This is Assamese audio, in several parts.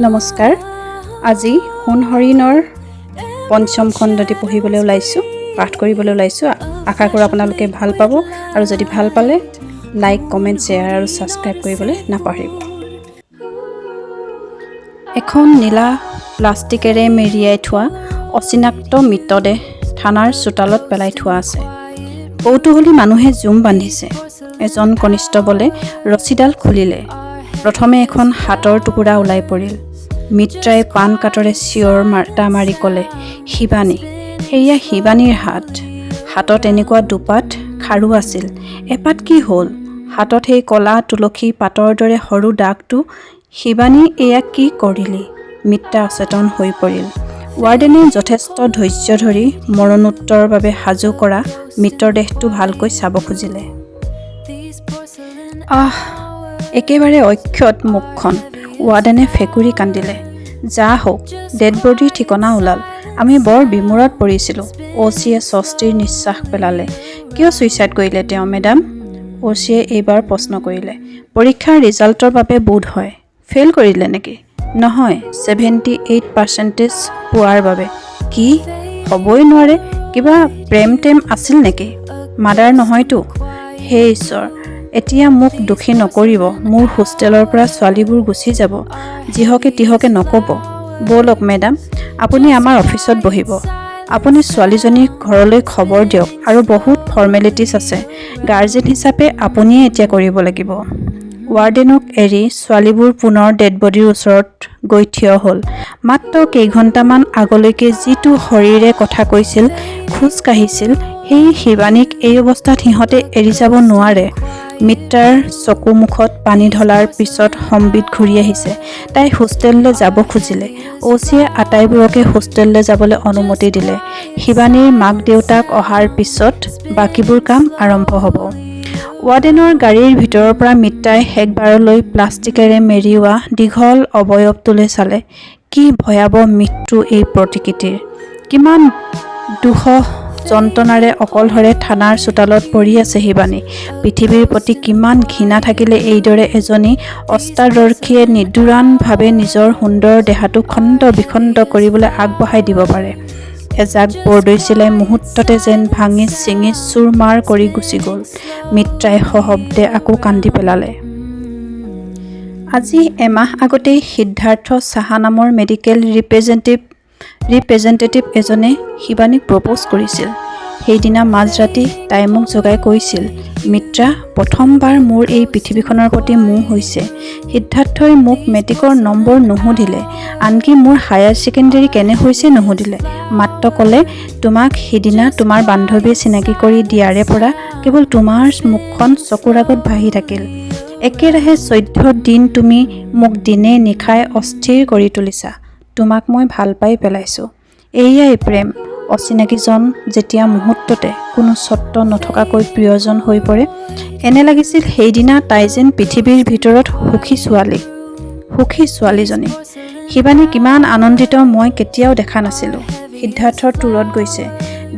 নমস্কাৰ। আজি সোণ হৰিণৰ পঞ্চম খণ্ডটি পঢ়িবলৈ ওলাইছোঁ, পাঠ কৰিবলৈ ওলাইছোঁ। আশা কৰোঁ আপোনালোকে ভাল পাব, আৰু যদি ভাল পালে লাইক, কমেণ্ট, শ্বেয়াৰ আৰু ছাবস্ক্ৰাইব কৰিবলৈ নাপাহৰিব। এখন নীলা প্লাষ্টিকেৰে মেৰিয়াই থোৱা অচিনাক্ত মৃতদেহ থানাৰ চোতালত পেলাই থোৱা আছে। কৌতূহলী মানুহে জুম বান্ধিছে। এজন কনিষ্টবলে ৰছীডাল খুলিলে। প্ৰথমে এখন হাতৰ টুকুৰা ওলাই পৰিল। মিত্ৰাই পাণ কাটৰে চিঞৰ মাৰি ক'লে, শিৱানী। সেয়া শিৱানীৰ হাত। হাতত এনেকুৱা দুপাত খাৰু আছিল। এপাত কি হ'ল? হাতত সেই কলা তুলসী পাতৰ দৰে সৰু দাগটো। শিৱানী, এয়া কি কৰিলি? মিত্ৰা অচেতন হৈ পৰিল। ৱাৰ্ডেনে যথেষ্ট ধৈৰ্য ধৰি মৰণোত্তৰৰ বাবে সাজু কৰা মৃতদেহটো ভালকৈ চাব খুজিলে। একেবাৰে অক্ষত মুখখন। ৱাৰ্ডেনে ফেকুৰি কান্দিলে। যা হওক, ডেড বডিৰ ঠিকনা ওলাল। আমি বৰ বিমূৰত পৰিছিলোঁ। অ'চিয়ে স্বস্তিৰ নিশ্বাস পেলালে। কিয় ছুইচাইড কৰিলে তেওঁ, মেডাম? অ'চিয়ে এইবাৰ প্ৰশ্ন কৰিলে। পৰীক্ষাৰ ৰিজাল্টৰ বাবে বোধ হয়। ফেইল কৰিলে নেকি? নহয়, 78% পোৱাৰ বাবে। কি? হ'বই নোৱাৰে। কিবা প্ৰেম আছিল নেকি? মাদাৰ নহয়তো? হে ঈশ্বৰ, এতিয়া মোক দোষী নকৰিব। মোৰ হোষ্টেলৰ পৰা ছোৱালীবোৰ গুচি যাব। যিহকে তিহকে নক'ব। ব'লক মেডাম, আপুনি আমাৰ অফিচত বহিব। আপুনি ছোৱালীজনীৰ ঘৰলৈ খবৰ দিয়ক, আৰু বহুত ফৰ্মেলিটিছ আছে। গাৰ্জেন হিচাপে আপুনিয়ে এতিয়া কৰিব লাগিব। ৱাৰ্ডেনক এৰি ছোৱালীবোৰ পুনৰ ডেড বডিৰ ওচৰত গৈ থিয় হ'ল। মাত্ৰ কেইঘণ্টামান আগলৈকে যিটো শৰীৰে কথা কৈছিল, খোজ কাঢ়িছিল, সেই শিৱানীক এই অৱস্থাত সিহঁতে এৰি যাব নোৱাৰে। মিত্ৰাৰ চকু মুখত পানী ঢলাৰ পিছত সম্বিত ঘূৰি আহিছে। তাই হোষ্টেললৈ যাব খুজিলে। অ'চিয়ে আটাইবোৰকে হোষ্টেললৈ যাবলৈ অনুমতি দিলে। শিৱানীৰ মাক দেউতাক অহাৰ পিছত বাকীবোৰ কাম আৰম্ভ হ'ব। ৱাৰ্ডেনৰ গাড়ীৰ ভিতৰৰ পৰা মিত্ৰাই শেষবাৰলৈ প্লাষ্টিকেৰে মেৰিওৱা দীঘল অৱয়ৱটোলৈ চালে। কি ভয়াৱহ মৃত্যু এই প্ৰকৃতিৰ! কিমান দুঃসহ যন্ত্ৰণাৰে অকলশৰে থানাৰ চোতালত পৰি আছে শিৱানী। পৃথিৱীৰ প্ৰতি কিমান ঘৃণা থাকিলে এইদৰে এজনী অষ্টাদৰ্শীয়ে নিৰ্দোষভাৱে নিজৰ সুন্দৰ দেহাটো খণ্ড বিখণ্ড কৰিবলৈ আগবঢ়াই দিব পাৰে। এজাক বৰদৈ চিলাই মুহূৰ্ততে যেন ভাঙি ছিঙি চুৰমাৰ কৰি গুচি গ'ল। মিত্ৰাই সশব্দে আকৌ কান্দি পেলালে। আজি এমাহ আগতেই সিদ্ধাৰ্থ সাহা নামৰ মেডিকেল ৰিপ্ৰেজেণ্টেটিভ এজনে শিৱানীক প্ৰপ'জ কৰিছিল। সেইদিনা মাজৰাতি তাই মোক জগাই কৈছিল, মিত্ৰা, প্ৰথমবাৰ মোৰ এই পৃথিৱীখনৰ প্ৰতি মোহ হৈছে। সিদ্ধাৰ্থই মোক মেট্ৰিকৰ নম্বৰ নুসুধিলে, আনকি মোৰ হায়াৰ ছেকেণ্ডেৰী কেনে হৈছে নুসুধিলে। মাত্ৰ ক'লে, তোমাক সিদিনা তোমাৰ বান্ধৱীয়ে চিনাকি কৰি দিয়াৰে পৰা কেৱল তোমাৰ মুখখন চকুৰ আগত ভাহি থাকিল। একেৰাহে 14 দিন তুমি মোক দিনে নিশাই অস্থিৰ কৰি তুলিছা। তোমাক মই ভাল পাই পেলাইছোঁ। এয়াই প্ৰেম। অচিনাকিজন যেতিয়া মুহূৰ্ততে কোনো চৰ্ত নথকাকৈ প্ৰিয়জন হৈ পৰে, এনে লাগিছিল সেইদিনা তাই যেন পৃথিৱীৰ ভিতৰত সুখী ছোৱালীজনী। শিৱানী কিমান আনন্দিত মই কেতিয়াও দেখা নাছিলোঁ। সিদ্ধাৰ্থৰ ট্যুৰত গৈছে।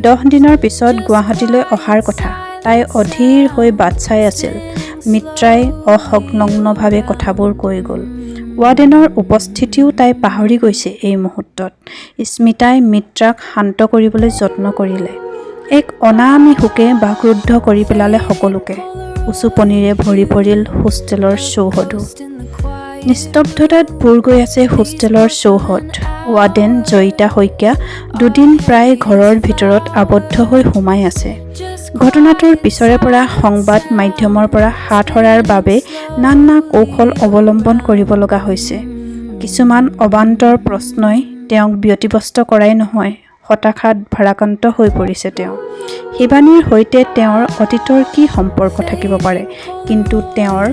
10 দিনৰ পিছত গুৱাহাটীলৈ অহাৰ কথা। তাই অধীৰ হৈ বাট চাই আছিল। মিত্ৰাই অসংলগ্নভাৱে কথাবোৰ কৈ গ'ল। ৱাৰ্ডেনৰ উপস্থিতিও তাই পাহৰি গৈছে এই মুহূৰ্তত। স্মিতাই মিত্ৰাক শান্ত কৰিবলৈ যত্ন কৰিলে। এক অনামী শোকে বাকৰুদ্ধ কৰি পেলালে সকলোকে। উচুপনিৰে ভৰি পৰিল হোষ্টেলৰ চৌহদো। নিস্তব্ধতাত বুৰ গৈ আছে হোষ্টেলৰ চৌহদ। ৱাৰ্ডেন জয়িতা শইকীয়া 2 দিন প্ৰায় ঘৰৰ ভিতৰত আবদ্ধ হৈ সোমাই আছে। ঘটনাটোৰ পিছৰে পৰা সংবাদ মাধ্যমৰ পৰা হাত সৰাৰ বাবে নানা কৌশল অৱলম্বন কৰিব লগা হৈছে। কিছুমান অবান্তৰ প্ৰশ্নই তেওঁক ব্যতিব্যস্ত কৰাই নহয়, হতাশাত ভাৰাক্ৰান্ত হৈ পৰিছে তেওঁ। শিৱানীৰ সৈতে তেওঁৰ অতীতৰ কি সম্পৰ্ক থাকিব পাৰে? কিন্তু তেওঁৰ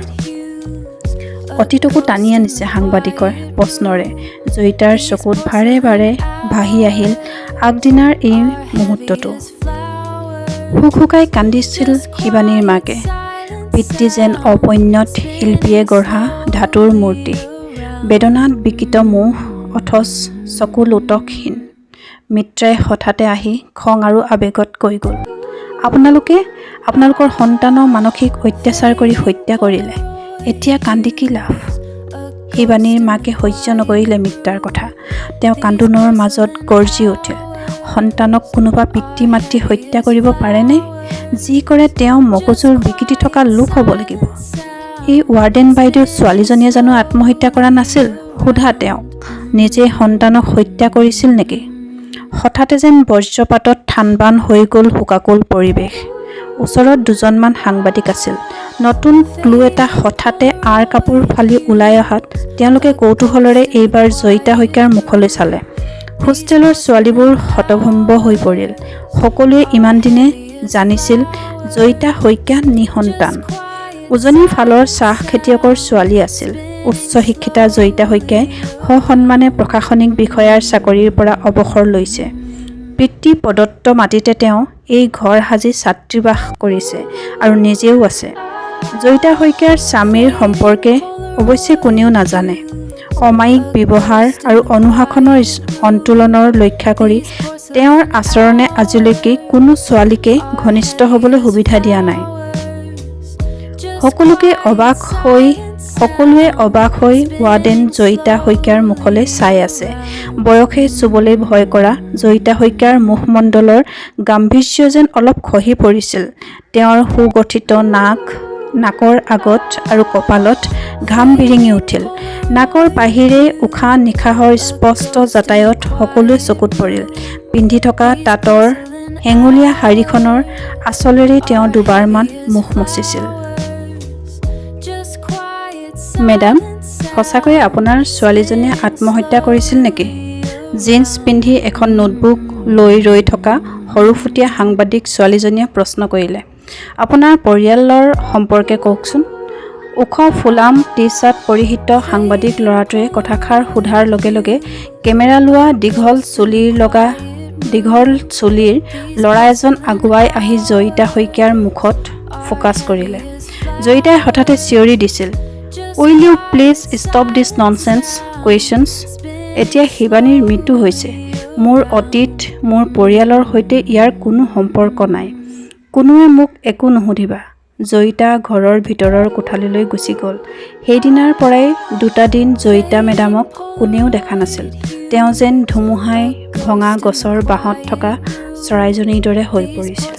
অতীতকো টানি আনিছে সাংবাদিকৰ প্ৰশ্নৰে। জয়িতাৰ চকুত বাৰে বাৰে ভাহি আহিল আগদিনাৰ এই মুহূৰ্তটো। হুকহুকাই কান্দিছিল শিৱানীৰ মাকে। পিতৃ যেন অপৰিণত শিল্পীয়ে গঢ়া ধাতুৰ মূৰ্তি। বেদনাত বিকৃত মুখ, অথচ চকু লোতকহীন। মিত্ৰাই হঠাতে আহি খং আৰু আৱেগত কৈ গ'ল, আপোনালোকৰ সন্তানক মানসিক অত্যাচাৰ কৰি হত্যা কৰিলে। এতিয়া কান্দি কি লাভ? শিৱানীৰ মাকে সহ্য নকৰিলে মিত্ৰাৰ কথা। তেওঁ কান্দোনৰ মাজত গৰ্জি উঠিল, সন্তানক কোনোবা পিতৃ মাতৃ হত্যা কৰিব পাৰেনে? যি কৰে তেওঁ মগজুৰ বিকৃতি থকা লোক হ'ব লাগিব। এই ৱাৰ্ডেন বাইদেউ ছোৱালীজনীয়ে জানো আত্মহত্যা কৰা নাছিল? সোধা তেওঁক, নিজে সন্তানক হত্যা কৰিছিল নেকি? হঠাতে যেন বজ্ৰপাতত থানবান হৈ গ'ল শোকাকুল পৰিৱেশ। ওচৰত দুজনমান সাংবাদিক আছিল। নতুন ক্লু এটা হঠাতে আঁৰ কাপোৰ ফালি ওলাই অহাত তেওঁলোকে কৌতূহলেৰে এইবাৰ জয়িতা শইকীয়াৰ মুখলৈ চালে। হোষ্টেলৰ ছোৱালীবোৰ হতভম্ব হৈ পৰিল। সকলোৱে ইমান দিনে জানিছিল জয়িতা শইকীয়া নিসন্তান। উজনিৰ ফালৰ চাহ খেতিয়কৰ ছোৱালী আছিল। উচ্চ শিক্ষিতা জয়িতা শইকীয়াই সসন্মানে প্ৰশাসনিক বিষয়াৰ চাকৰিৰ পৰা অৱসৰ লৈছে। পিতৃ প্ৰদত্ত মাটিতে তেওঁ এই ঘৰ সাজি ছাত্ৰীবাস কৰিছে আৰু নিজেও আছে। জয়িতা শইকীয়াৰ স্বামীৰ সম্পৰ্কে অৱশ্যে কোনেও নাজানে। অমায়িক ব্যৱহাৰ আৰু অনুশাসনৰ সন্তুলনৰ লক্ষ্য কৰি তেওঁৰ আচৰণে আজিলৈকে কোনো ছোৱালীকে ঘনিষ্ঠ হ'বলৈ সুবিধা দিয়া নাই। সকলোৱে অবাক হৈ ৱাৰ্ডেন জয়িতা শইকীয়াৰ মুখলৈ চাই আছে। বয়সে চুবলৈ ভয় কৰা জয়িতা শইকীয়াৰ মুখমণ্ডলৰ গাম্ভীৰ্য যেন অলপ খহি পৰিছিল। তেওঁৰ সুগঠিত নাকৰ আগত আৰু কপালত ঘাম বিৰিঙি উঠিল। নাকৰ বাহিৰে উশাহ নিশাহৰ স্পষ্ট যাতায়ত সকলোৱে চকুত পৰিল। পিন্ধি থকা তাঁতৰ হেঙুলীয়া শাৰীখনৰ আঁচলেৰে তেওঁ দুবাৰমান মুখ মচিছিল। মেডাম, সঁচাকৈয়ে আপোনাৰ ছোৱালীজনীয়ে আত্মহত্যা কৰিছিল নেকি? জিন্স পিন্ধি এখন নোটবুক লৈ ৰৈ থকা সৰুফুটীয়া সাংবাদিক ছোৱালীজনীয়ে প্ৰশ্ন কৰিলে। আপোনাৰ পৰিয়ালৰ সম্পৰ্কে কওকচোন। ওখ ফুলাম টি-চাৰ্ট পৰিহিত সাংবাদিক ল'ৰাটোৱে কথাষাৰ সোধাৰ লগে লগে কেমেৰা লোৱা দীঘল চুলিৰ ল'ৰা এজন আগুৱাই আহি জয়িতা শইকীয়াৰ মুখত ফ'কাছ কৰিলে। জয়িতাই হঠাতে চিঞৰি দিছিল, will you please stop this nonsense questions. এতিয়া শিৱানীৰ মৃত্যু হৈছে। মোৰ অতীত, মোৰ পৰিয়ালৰ সৈতে ইয়াৰ কোনো সম্পৰ্ক নাই। কোনোৱে মোক একো নুসুধিবা। জয়িতা ঘৰৰ ভিতৰৰ কোঠালীলৈ গুচি গ'ল। সেইদিনাৰ পৰাই 2টা দিন জয়িতা মেডামক কোনেও দেখা নাছিল। তেওঁ যেন ধুমুহাই ভঙা গছৰ বাঁহত থকা চৰাইজনীৰ দৰে হৈ পৰিছিল।